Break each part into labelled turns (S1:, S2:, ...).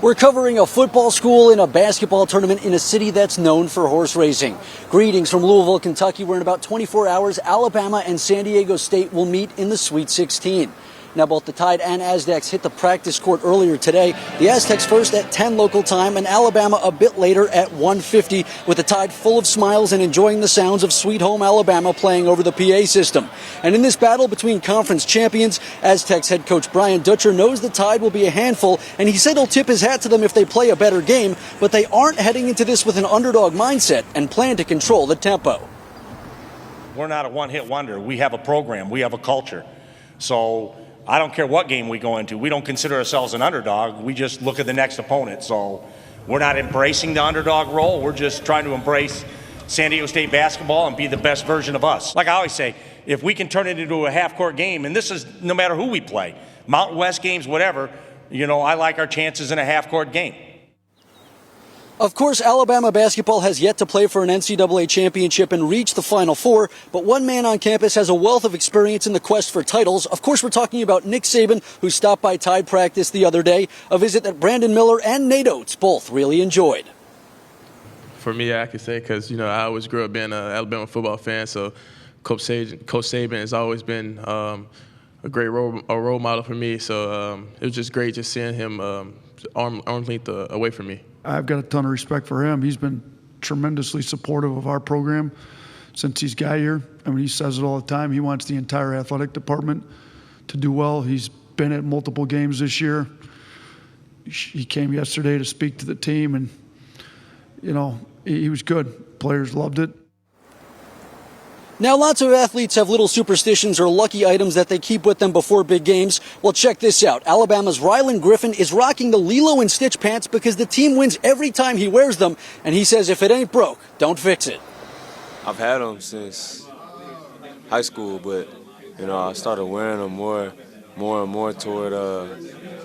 S1: We're covering a football school and a basketball tournament in a city that's known for horse racing. Greetings from Louisville, Kentucky, where in about 24 hours, Alabama and San Diego State will meet in the Sweet 16. Now, both the Tide and Aztecs hit the practice court earlier today. The Aztecs first at 10 local time and Alabama a bit later at 1:50, with the Tide full of smiles and enjoying the sounds of Sweet Home Alabama playing over the PA system. And in this battle between conference champions, Aztecs head coach Brian Dutcher knows the Tide will be a handful, and he said he'll tip his hat to them if they play a better game, but they aren't heading into this with an underdog mindset and plan to control the tempo.
S2: We're not a one-hit wonder. We have a program. We have a culture. So I don't care what game we go into. We don't consider ourselves an underdog. We just look at the next opponent. So we're not embracing the underdog role. We're just trying to embrace San Diego State basketball and be the best version of us. Like I always say, if we can turn it into a half-court game, and this is no matter who we play, Mountain West games, whatever, I like our chances in a half-court game.
S1: Of course, Alabama basketball has yet to play for an NCAA championship and reach the Final Four, but one man on campus has a wealth of experience in the quest for titles. Of course, we're talking about Nick Saban, who stopped by Tide practice the other day, a visit that Brandon Miller and Nate Oates both really enjoyed.
S3: For me, I could say, because, I always grew up being an Alabama football fan, so Coach Saban has always been a great role model for me, so it was just great just seeing him arm's length away from me.
S4: I've got a ton of respect for him. He's been tremendously supportive of our program since he's got here. I mean, he says it all the time. He wants the entire athletic department to do well. He's been at multiple games this year. He came yesterday to speak to the team, and, he was good. Players loved it.
S1: Now, lots of athletes have little superstitions or lucky items that they keep with them before big games. Well, check this out. Alabama's Rylan Griffin is rocking the Lilo and Stitch pants because the team wins every time he wears them, and he says if it ain't broke, don't fix it.
S5: I've had them since high school, but, I started wearing them more and more toward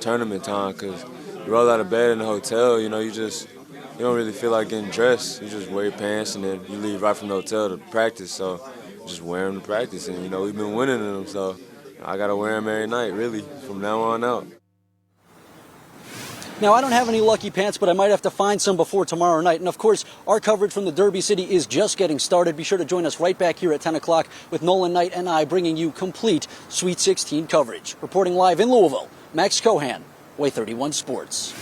S5: tournament time, because you roll out of bed in the hotel, you don't really feel like getting dressed. You just wear your pants, and then you leave right from the hotel to practice, so just wear them to practice, and we've been winning in them, so I gotta wear them every night, really, from now on out.
S1: Now, I don't have any lucky pants, but I might have to find some before tomorrow night. And of course, our coverage from the Derby City is just getting started. Be sure to join us right back here at 10 o'clock with Nolan Knight and I bringing you complete Sweet 16 coverage. Reporting live in Louisville, Max Cohan, WAAY 31 Sports.